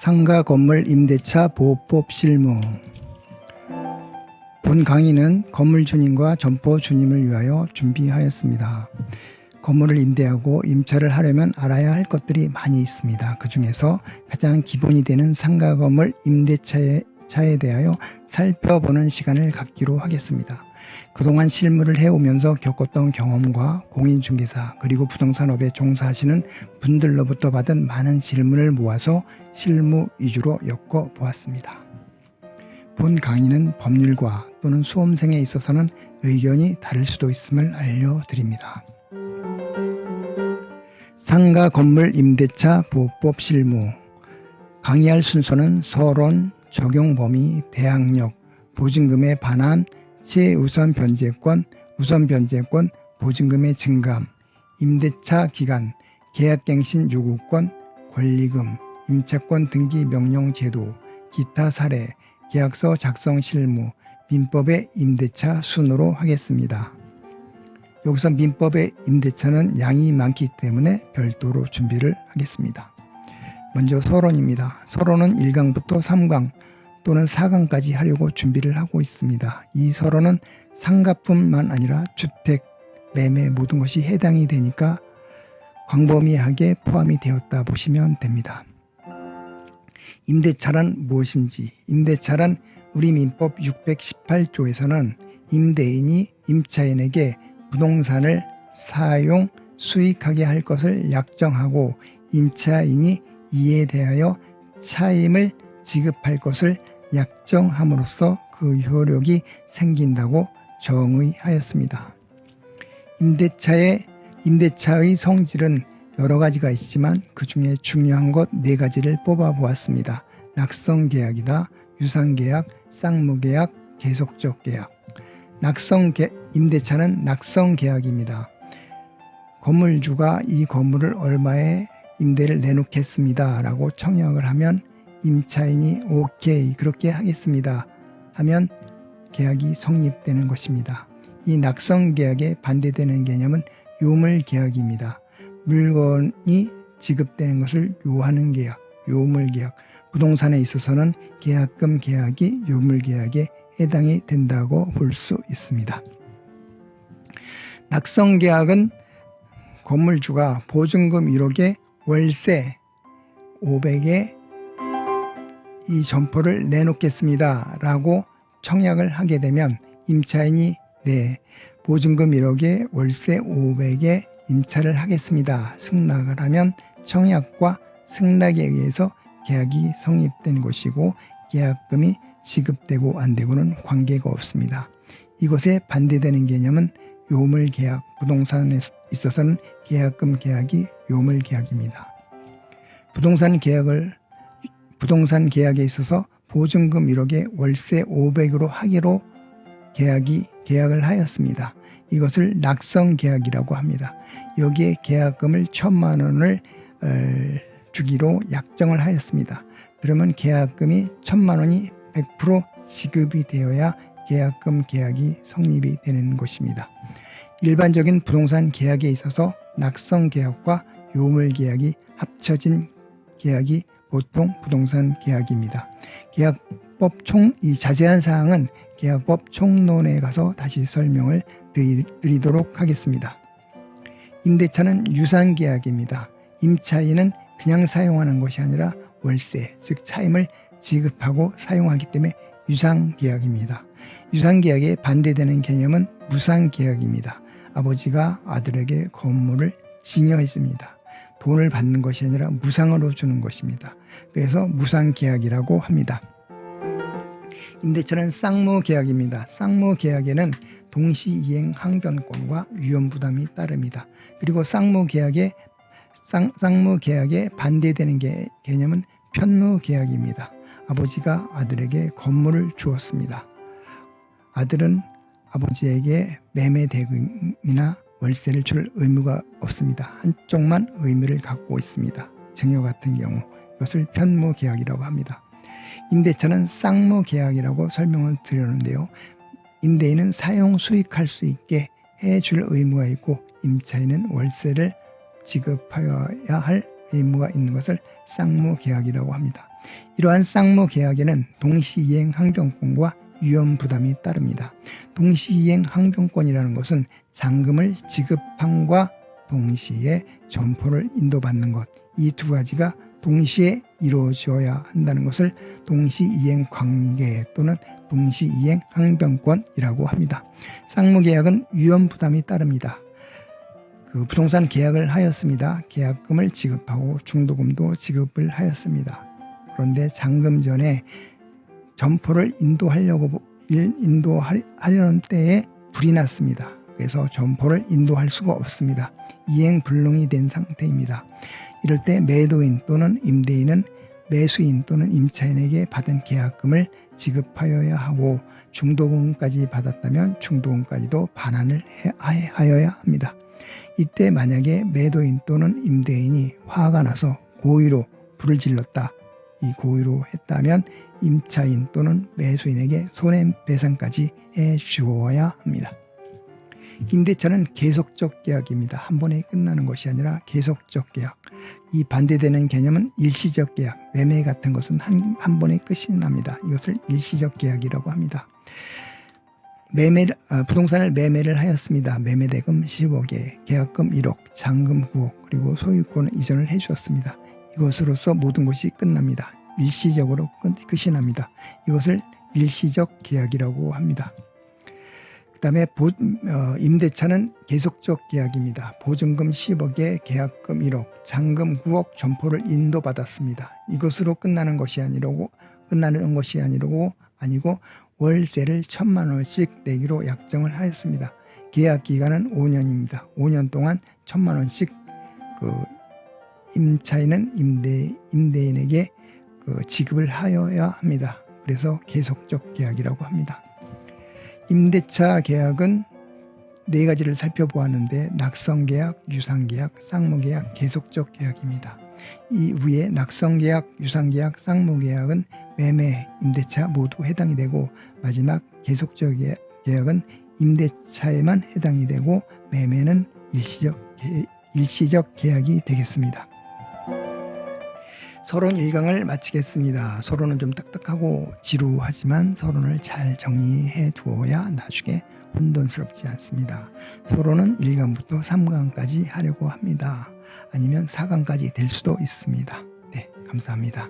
상가 건물 임대차 보호법 실무. 본 강의는 건물 주님과 점포 주님을 위하여 준비하였습니다. 건물을 임대하고 임차를 하려면 알아야 할 것들이 많이 있습니다. 그 중에서 가장 기본이 되는 상가 건물 임대차에 대하여 살펴보는 시간을 갖기로 하겠습니다. 그동안 실무를 해오면서 겪었던 경험과 공인중개사 그리고 부동산업에 종사하시는 분들로부터 받은 많은 질문을 모아서 실무 위주로 엮어보았습니다. 본 강의는 법률과 또는 수험생에 있어서는 의견이 다를 수도 있음을 알려드립니다. 상가 건물 임대차 보호법 실무. 강의할 순서는 서론, 적용 범위, 대항력, 보증금의 반환, 최우선 변제권, 우선 변제권, 보증금의 증감, 임대차 기간, 계약갱신 요구권, 권리금, 임차권 등기 명령 제도, 기타 사례, 계약서 작성 실무, 민법의 임대차 순으로 하겠습니다. 여기서 민법의 임대차는 양이 많기 때문에 별도로 준비를 하겠습니다. 먼저 서론입니다. 서론은 1강부터 3강 또는 4강까지 하려고 준비를 하고 있습니다. 이 서론은 상가뿐만 아니라 주택, 매매 모든 것이 해당이 되니까 광범위하게 포함이 되었다 보시면 됩니다. 임대차란 무엇인지. 임대차란 우리 민법 618조에서는 임대인이 임차인에게 부동산을 사용, 수익하게 할 것을 약정하고 임차인이 이에 대하여 차임을 지급할 것을 약정함으로써 그 효력이 생긴다고 정의하였습니다. 임대차의 성질은 여러 가지가 있지만 그 중에 중요한 것 4가지를 뽑아보았습니다. 낙성계약이다, 유상계약, 쌍무계약, 계속적 계약. 임대차는 낙성계약입니다. 건물주가 이 건물을 얼마에 임대를 내놓겠습니다 라고 청약을 하면 임차인이 오케이 그렇게 하겠습니다 하면 계약이 성립되는 것입니다. 이 낙성계약에 반대되는 개념은 요물계약입니다. 물건이 지급되는 것을 요하는 계약, 요물계약. 부동산에 있어서는 계약금 계약이 요물계약에 해당이 된다고 볼 수 있습니다. 낙성계약은 건물주가 보증금 1억에 월세 500에 이 점포를 내놓겠습니다 라고 청약을 하게 되면 임차인이 네, 보증금 1억에 월세 500에 임차를 하겠습니다 승낙을 하면 청약과 승낙에 의해서 계약이 성립된 것이고 계약금이 지급되고 안 되고는 관계가 없습니다. 이것에 반대되는 개념은 요물계약, 부동산에 있어서는 계약금 계약이 요물계약입니다. 부동산 계약에 있어서 보증금 1억에 월세 500으로 하기로 계약을 하였습니다. 이것을 낙성계약이라고 합니다. 여기에 계약금을 1,000만 원을 주기로 약정을 하였습니다. 그러면 계약금이 1,000만 원이 100% 지급이 되어야 계약금 계약이 성립이 되는 것입니다. 일반적인 부동산 계약에 있어서 낙성계약과 요물계약이 합쳐진 계약이 보통 부동산 계약입니다. 계약법 이 자세한 사항은 계약법 총론에 가서 다시 설명을 드리도록 하겠습니다. 임대차는 유상계약입니다. 임차인은 그냥 사용하는 것이 아니라 월세, 즉 차임을 지급하고 사용하기 때문에 유상계약입니다. 유상계약에 반대되는 개념은 무상계약입니다. 아버지가 아들에게 건물을 증여했습니다. 돈을 받는 것이 아니라 무상으로 주는 것입니다. 그래서 무상계약이라고 합니다. 임대차는 쌍무계약입니다. 쌍무계약에는 동시이행 항변권과 위험부담이 따릅니다. 그리고 쌍무계약에 반대되는 개념은 편무계약입니다. 아버지가 아들에게 건물을 주었습니다. 아들은 아버지에게 매매 대금이나 월세를 줄 의무가 없습니다. 한쪽만 의무를 갖고 있습니다. 증여 같은 경우 이것을 편무계약이라고 합니다. 임대차는 쌍무계약이라고 설명을 드렸는데요. 임대인은 사용 수익할 수 있게 해줄 의무가 있고 임차인은 월세를 지급하여야 할 의무가 있는 것을 쌍무계약이라고 합니다. 이러한 쌍무계약에는 동시이행 항변권과 위험부담이 따릅니다. 동시이행 항변권이라는 것은 잔금을 지급함과 동시에 점포를 인도받는 것, 이 두 가지가 동시에 이루어져야 한다는 것을 동시이행 관계 또는 동시이행 항변권이라고 합니다. 쌍무계약은 위험부담이 따릅니다. 부동산 계약을 하였습니다. 계약금을 지급하고 중도금도 지급을 하였습니다. 그런데 잔금 전에 점포를 인도하려는 때에 불이 났습니다. 그래서 점포를 인도할 수가 없습니다. 이행불능이 된 상태입니다. 이럴 때 매도인 또는 임대인은 매수인 또는 임차인에게 받은 계약금을 지급하여야 하고 중도금까지 받았다면 중도금까지도 반환을 하여야 합니다. 이때 만약에 매도인 또는 임대인이 화가 나서 고의로 불을 질렀다. 이 고의로 했다면 임차인 또는 매수인에게 손해배상까지 해주어야 합니다. 임대차는 계속적 계약입니다. 한 번에 끝나는 것이 아니라 계속적 계약. 이 반대되는 개념은 일시적 계약, 매매 같은 것은 한 번에 끝이 납니다. 이것을 일시적 계약이라고 합니다. 부동산을 매매를 하였습니다. 매매대금 15개, 계약금 1억, 잔금 9억, 그리고 소유권 이전을 해주었습니다. 이것으로서 모든 것이 끝납니다. 일시적으로 끝이 납니다. 이것을 일시적 계약이라고 합니다. 그 다음에 임대차는 계속적 계약입니다. 보증금 10억에 계약금 1억, 잔금 9억 점포를 인도받았습니다. 이것으로 끝나는 것이 아니고 월세를 1,000만 원씩 내기로 약정을 하였습니다. 계약 기간은 5년입니다. 5년 동안 1,000만 원씩 임차인은 임대인에게 지급을 하여야 합니다. 그래서 계속적 계약이라고 합니다. 임대차 계약은 네 가지를 살펴보았는데 낙성계약, 유상계약, 쌍무계약, 계속적 계약입니다. 이 위에 낙성계약, 유상계약, 쌍무계약은 매매, 임대차 모두 해당이 되고 마지막 계속적 계약은 임대차에만 해당이 되고 매매는 일시적 계약이 되겠습니다. 서론 1강을 마치겠습니다. 서론은 좀 딱딱하고 지루하지만 서론을 잘 정리해 두어야 나중에 혼돈스럽지 않습니다. 서론은 1강부터 3강까지 하려고 합니다. 아니면 4강까지 될 수도 있습니다. 네, 감사합니다.